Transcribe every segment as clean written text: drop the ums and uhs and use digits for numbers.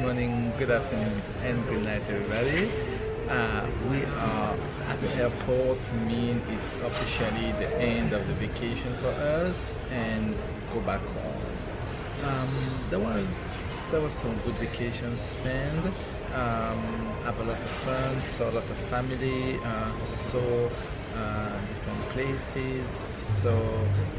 morning, good afternoon, and good night, everybody. We are at the airport. Mean it's officially the end of the vacation for us, and go back home. There was some good vacation spent. Have a lot of fun, saw a lot of family, saw different places. So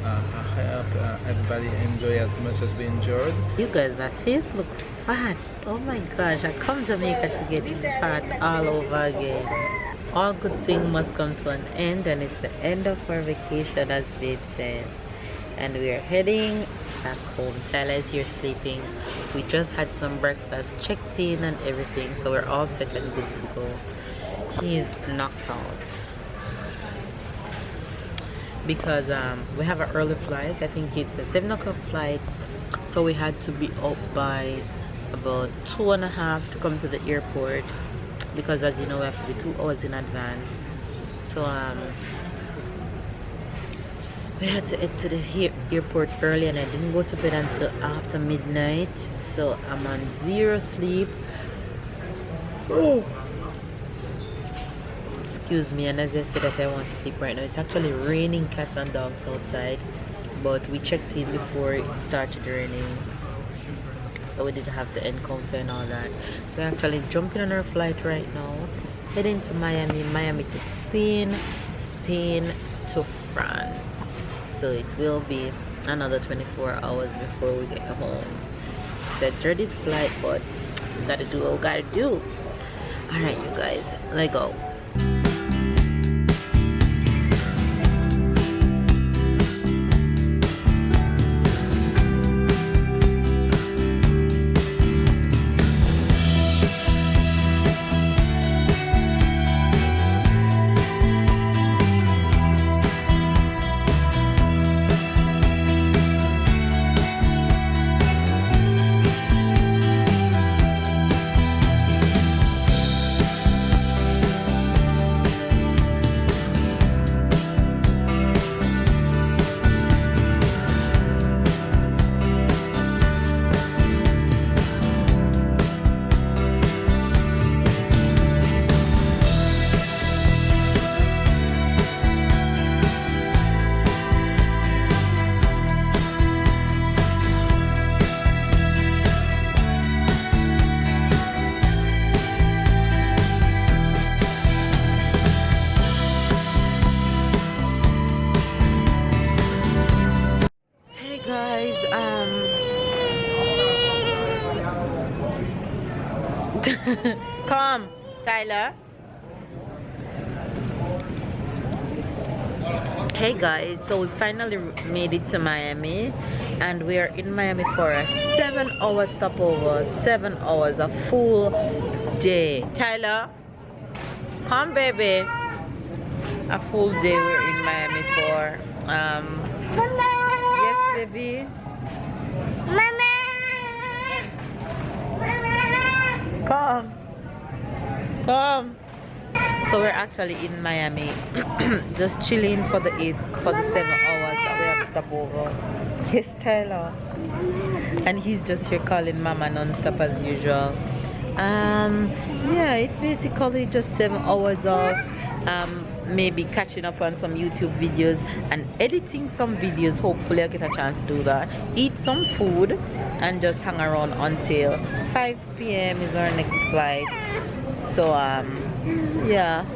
I hope everybody enjoy as much as we enjoyed. You guys, my face look fat. Oh my gosh, I come to Jamaica to get fat all over again. All good thing must come to an end, and it's the end of our vacation, as Babe said. And we are heading back home. Tyler is here sleeping. We just had some breakfast, checked in and everything, so we're all set and good to go. He's knocked out because we have an early flight. I think it's a 7 o'clock flight, so we had to be up by about 2.5 to come to the airport, because as you know we have to be 2 hours in advance. So we had to head to the airport early, and I didn't go to bed until after midnight, so I'm on zero sleep. Oh, excuse me. And as I said that I want to sleep right now, it's actually raining cats and dogs outside, but we checked in before it started raining, so we didn't have to encounter and all that. So we're actually jumping on our flight right now, heading to Miami to Spain, Spain to France. So it will be another 24 hours before we get home. It's a dreaded flight, but we gotta do what we gotta do. Alright, you guys, let's go. Come, Tyler. Hey guys, so we finally made it to Miami, and we are in Miami for a 7-hour stopover. 7 hours, a full day. Tyler, come baby. A full day we're in Miami for. Yes baby. Come. So we're actually in Miami, just chilling for the 7 hours that we have stopover. Yes, Tyler. And he's just here calling Mama non-stop as usual. Yeah, it's basically just 7 hours of maybe catching up on some YouTube videos and editing some videos. Hopefully I get a chance to do that. Eat some food and just hang around until 5 p.m. is our next flight. So yeah,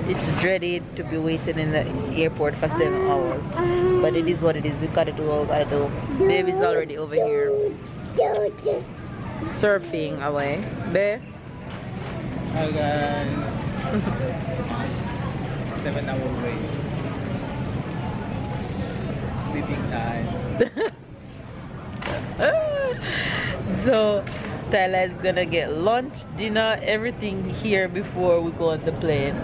it's dreaded to be waiting in the airport for 7 hours, but it is what it is. We gotta do what we gotta do. Baby's already over here surfing away. Babe, Hi guys. 7-hour wait. Sleeping time. so Tyler is gonna get lunch, dinner, everything here before we go on the plane.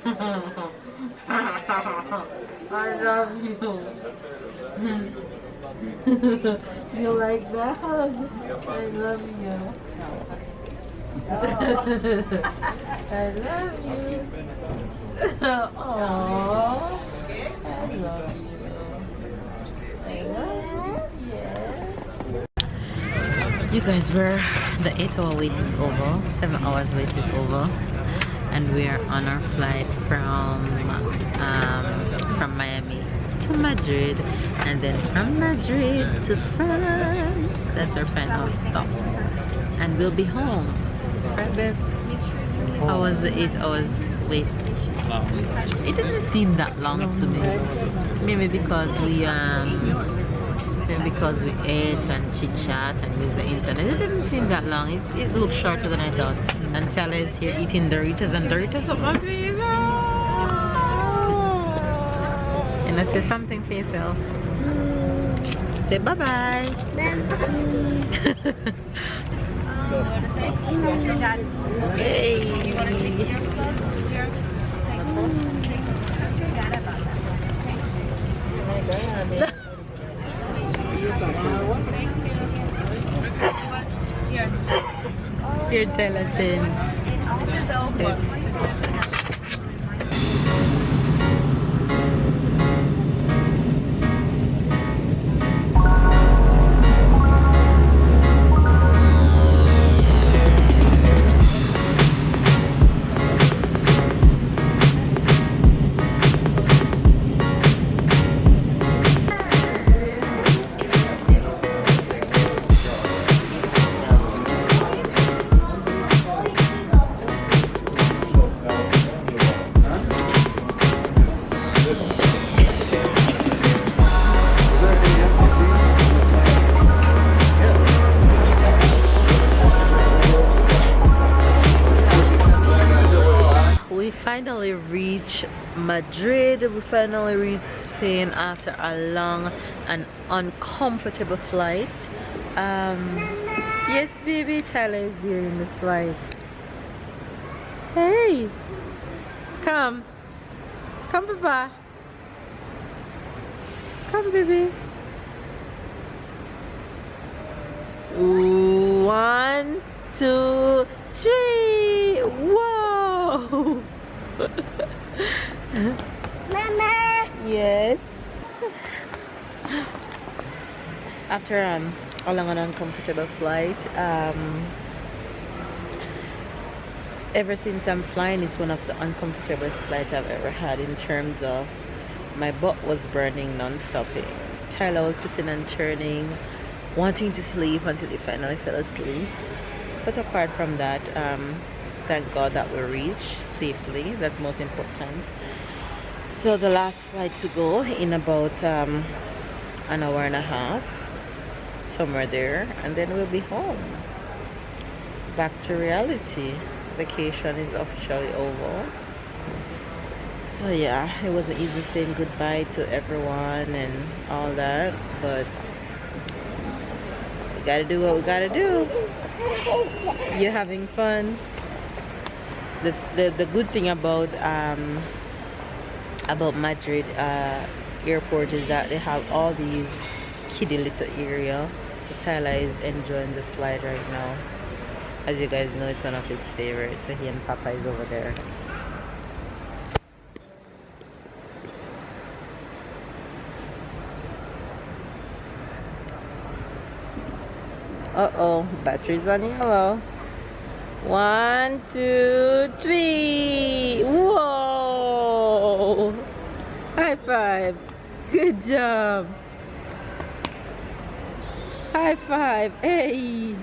I love you. You like that hug? I love you. I love you. Aww. I love you. I love you. Yeah. You guys, the 8-hour wait is over. 7 hours wait is over. And we are on our flight from Miami to Madrid, and then from Madrid to France. That's our final stop, and we'll be home. Right, babe? How was the 8 hours wait? It didn't seem that long to me. Maybe because we ate and chit chat and used the internet. It didn't seem that long. It looked shorter than I thought. And Tala is here eating Doritos and Doritos up my face. And I say something for yourself. Say bye bye. Here, tell us in. This is open. Finally reached Madrid. We finally reached Spain after a long and uncomfortable flight. Yes, baby, Tyler is here in the flight. Hey, come, Papa. Come, baby. 1, 2, 3. Whoa. Mama. Yes. After a long and uncomfortable flight, ever since I'm flying, it's one of the uncomfortable flights I've ever had, in terms of my butt was burning non-stopping. Tyler was twisting and turning, wanting to sleep until he finally fell asleep. But apart from that, thank God that we reached safely. That's most important. So the last flight to go in about an hour and a half, somewhere there, and then we'll be home, back to reality. Vacation is officially over. So yeah, it wasn't easy saying goodbye to everyone and all that, but we gotta do what we gotta do. You're having fun. The good thing about Madrid airport is that they have all these kiddie little area. So Tyler is enjoying the slide right now. As you guys know, it's one of his favorites. So he and Papa is over there. Uh-oh, battery's on yellow. 1, 2, 3. Whoa! High five. Good job. High five. Hey.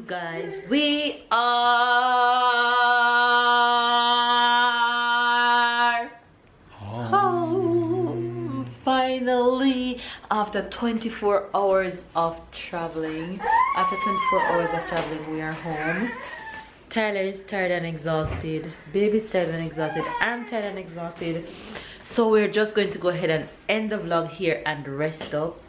Guys, we are home finally after 24 hours of traveling. After 24 hours of traveling, we are home. Tyler is tired and exhausted. Baby's tired and exhausted. I'm tired and exhausted. So we're just going to go ahead and end the vlog here and rest up.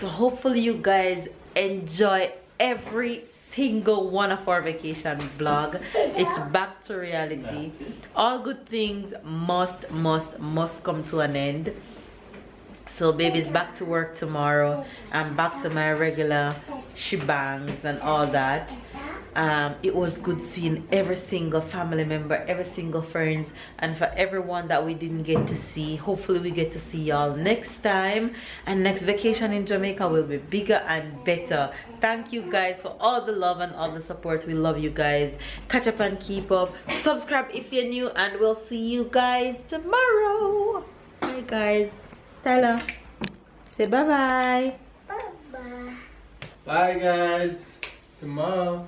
So hopefully you guys enjoy every single one of our vacation vlog. It's back to reality. All good things must come to an end. So baby's back to work tomorrow. I'm back to my regular shebangs and all that. It was good seeing every single family member, every single friends, and for everyone that we didn't get to see, hopefully we get to see y'all next time, and next vacation in Jamaica will be bigger and better. Thank you guys for all the love and all the support. We love you guys. Catch up and keep up. Subscribe if you're new, and we'll see you guys tomorrow. Bye guys. Stella, say bye bye. Bye guys. Tomorrow.